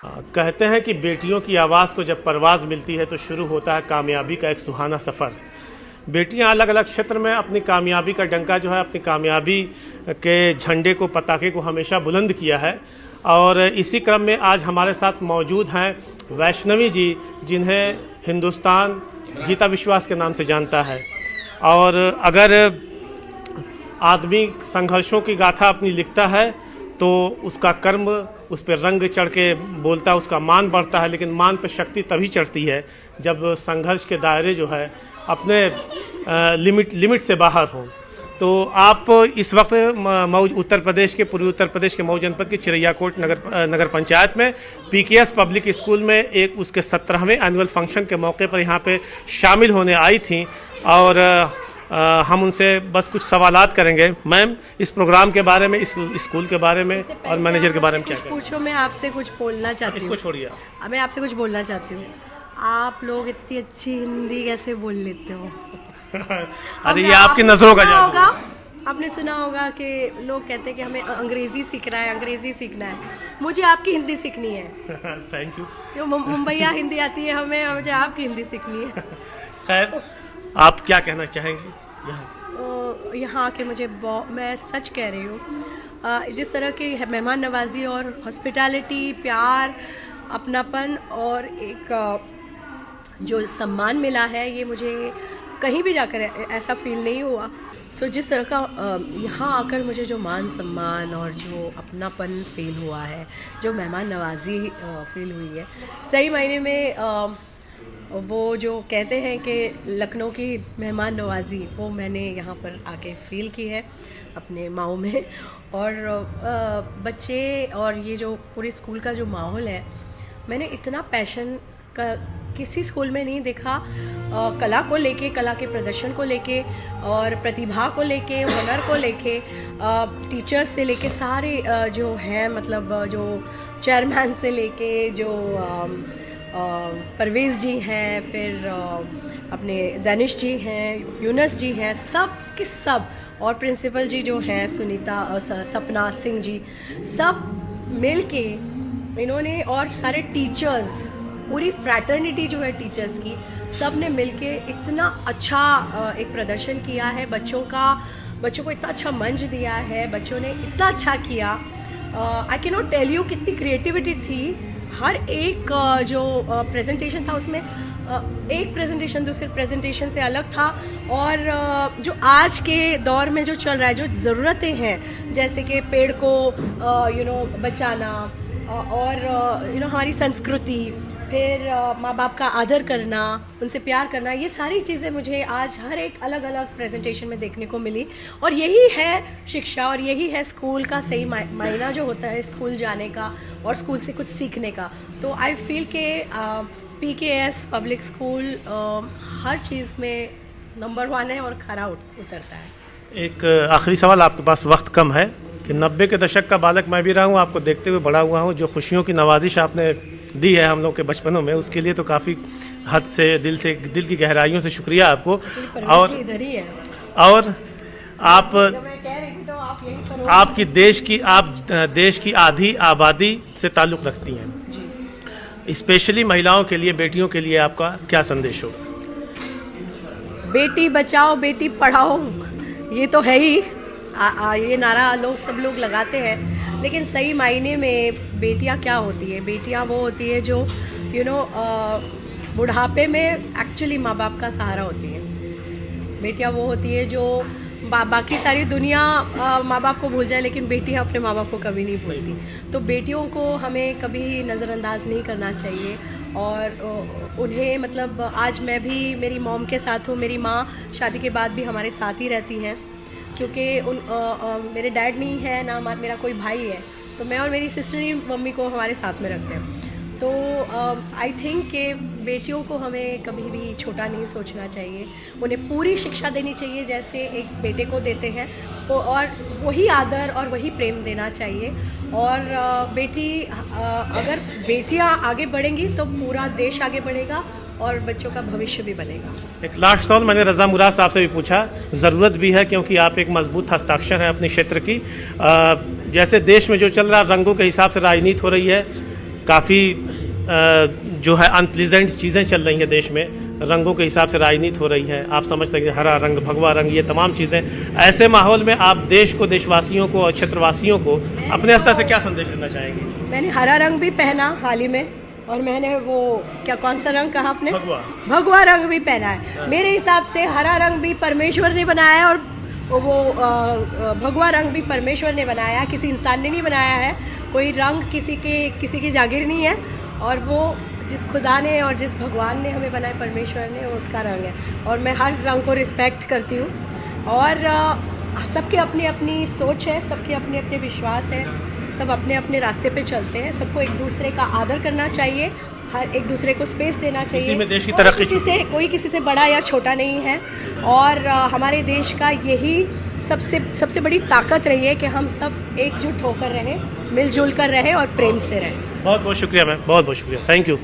कहते हैं कि बेटियों की आवाज़ को जब परवाज़ मिलती है तो शुरू होता है कामयाबी का एक सुहाना सफ़र। बेटियां अलग अलग क्षेत्र में अपनी कामयाबी का डंका जो है, अपनी कामयाबी के झंडे को, पताके को हमेशा बुलंद किया है। और इसी क्रम में आज हमारे साथ मौजूद हैं वैष्णवी जी, जिन्हें हिंदुस्तान गीता विश्वास के नाम से जानता है। और अगर आदमी संघर्षों की गाथा अपनी लिखता है तो उसका कर्म उस पर रंग चढ़ के बोलता है, उसका मान बढ़ता है। लेकिन मान पर शक्ति तभी चढ़ती है जब संघर्ष के दायरे जो है अपने लिमिट से बाहर हों। तो आप इस वक्त मऊ उत्तर प्रदेश के, पूर्वी उत्तर प्रदेश के मऊ जनपद के चिरैयाकोट नगर पंचायत में पीकेएस पब्लिक स्कूल में एक उसके 17वें एनुअल फंक्शन के मौके पर यहाँ पे शामिल होने आई थी। और हम उनसे बस कुछ सवालात करेंगे। मैम, इस प्रोग्राम के बारे में, इस स्कूल के बारे में और मैनेजर के बारे में क्या पूछो। मैं आपसे कुछ बोलना चाहती हूँ। इसको छोड़िए, मैं आपसे कुछ बोलना चाहती हूँ। आप लोग इतनी अच्छी हिंदी कैसे बोल लेते हो? अरे ये आपकी नज़रों का जादू होगा। आपने सुना होगा कि लोग कहते हैं कि हमें अंग्रेज़ी सीखना है, अंग्रेज़ी सीखना है। मुझे आपकी हिंदी सीखनी है। Thank you. जो मुंबईया हिंदी आती है हमें, मुझे आपकी हिंदी सीखनी है। खैर, आप क्या कहना चाहेंगे यहाँ के? मैं सच कह रही हूँ, जिस तरह की मेहमान नवाजी और हॉस्पिटैलिटी, प्यार, अपनापन और एक जो सम्मान मिला है, ये मुझे कहीं भी जाकर ऐसा फील नहीं हुआ। जिस तरह का यहाँ आकर मुझे जो मान सम्मान और जो अपनापन फील हुआ है, जो मेहमान नवाजी फील हुई है, सही मायने में वो जो कहते हैं कि लखनऊ की मेहमान नवाजी, वो मैंने यहाँ पर आके फ़ील की है अपने मऊ में। और बच्चे और ये जो पूरे स्कूल का जो माहौल है, मैंने इतना पैशन का किसी स्कूल में नहीं देखा। कला को लेके, कला के प्रदर्शन को लेके और प्रतिभा को लेके, हुनर को लेके, टीचर्स से लेके सारे जो हैं, मतलब जो चेयरमैन से लेके जो परवेज़ जी हैं, फिर अपने दानिश जी हैं, यूनस जी हैं, सब के सब, और प्रिंसिपल जी जो हैं सुनीता सपना सिंह जी, सब मिल के इन्होंने, और सारे टीचर्स, पूरी फ्रैटर्निटी जो है टीचर्स की, सब ने मिल के इतना अच्छा एक प्रदर्शन किया है। बच्चों को इतना अच्छा मंच दिया है, बच्चों ने इतना अच्छा किया। I can not tell you कितनी क्रिएटिविटी थी। हर एक जो प्रेजेंटेशन था, उसमें एक प्रेजेंटेशन दूसरे प्रेजेंटेशन से अलग था। और जो आज के दौर में जो चल रहा है, जो ज़रूरतें हैं, जैसे कि पेड़ को बचाना, और हमारी संस्कृति, फिर माँ बाप का आदर करना, उनसे प्यार करना, ये सारी चीज़ें मुझे आज हर एक अलग अलग प्रेजेंटेशन में देखने को मिली। और यही है शिक्षा, और यही है स्कूल का सही मायना जो होता है स्कूल जाने का और स्कूल से कुछ सीखने का। तो आई फील के पीकेएस पब्लिक स्कूल हर चीज़ में नंबर 1 है और खरा उतरता है। एक आखिरी सवाल, आपके पास वक्त कम है, कि 90 के दशक का बालक मैं भी रहा हूँ, आपको देखते हुए बड़ा हुआ हूँ। जो खुशियों की नवाजिश आपने दी है हम लोग के बचपनों में, उसके लिए तो काफ़ी हद से दिल की गहराइयों से शुक्रिया आपको। और आपकी देश की आधी आबादी से ताल्लुक़ रखती हैं। स्पेशली महिलाओं के लिए, बेटियों के लिए आपका क्या संदेश हो? बेटी बचाओ, बेटी पढ़ाओ, ये तो है ही। ये नारा सब लोग लगाते हैं, लेकिन सही मायने में बेटियां क्या होती है? बेटियां वो होती है जो बुढ़ापे में एक्चुअली माँ बाप का सहारा होती है। बेटियां वो होती है जो बाकी सारी दुनिया माँ बाप को भूल जाए, लेकिन बेटियां अपने माँ बाप को कभी नहीं भूलती। तो बेटियों को हमें कभी नज़रअंदाज नहीं करना चाहिए। और उन्हें, मतलब आज मैं भी मेरी मॉम के साथ हूँ, मेरी माँ शादी के बाद भी हमारे साथ ही रहती हैं, क्योंकि मेरे डैड नहीं है ना, मेरा कोई भाई है, तो मैं और मेरी सिस्टर ही मम्मी को हमारे साथ में रखते हैं। तो आई थिंक कि बेटियों को हमें कभी भी छोटा नहीं सोचना चाहिए। उन्हें पूरी शिक्षा देनी चाहिए जैसे एक बेटे को देते हैं, और वही आदर और वही प्रेम देना चाहिए। और अगर बेटियां आगे बढ़ेंगी तो पूरा देश आगे बढ़ेगा और बच्चों का भविष्य भी बनेगा। एक लास्ट सवाल मैंने रज़ा मुराद साहब से भी पूछा, ज़रूरत भी है, क्योंकि आप एक मजबूत हस्ताक्षर हैं अपने क्षेत्र की। जैसे देश में जो चल रहा, रंगों के हिसाब से राजनीति हो रही है, काफ़ी जो है अनप्लीजेंट चीज़ें चल रही हैं देश में, रंगों के हिसाब से राजनीति हो रही है, आप समझते हैं कि हरा रंग, भगवा रंग, ये तमाम चीज़ें। ऐसे माहौल में आप देश को, देशवासियों को और क्षेत्रवासियों को अपने स्तर से क्या संदेश देना चाहेंगे? मैंने हरा रंग भी पहना हाल ही में, और मैंने वो क्या कौन सा रंग कहा आपने? भगवा। भगवा रंग भी पहना है। मेरे हिसाब से हरा रंग भी परमेश्वर ने बनाया है, और भगवा रंग भी परमेश्वर ने बनाया है, किसी इंसान ने नहीं बनाया है। कोई रंग किसी की जागीर नहीं है, और वो जिस खुदा ने और जिस भगवान ने हमें बनाया, परमेश्वर ने, वो उसका रंग है। और मैं हर रंग को रिस्पेक्ट करती हूँ, और सबके अपनी अपनी सोच है, सबके अपने अपने विश्वास है, सब अपने अपने रास्ते पे चलते हैं। सबको एक दूसरे का आदर करना चाहिए, हर एक दूसरे को स्पेस देना चाहिए। इसी में देश की तरक्की, कोई किसी से बड़ा या छोटा नहीं है, और हमारे देश का यही सबसे बड़ी ताकत रही है कि हम सब एकजुट होकर रहें, मिलजुल कर रहें और प्रेम से रहें। बहुत बहुत शुक्रिया मैम, बहुत बहुत शुक्रिया, थैंक यू।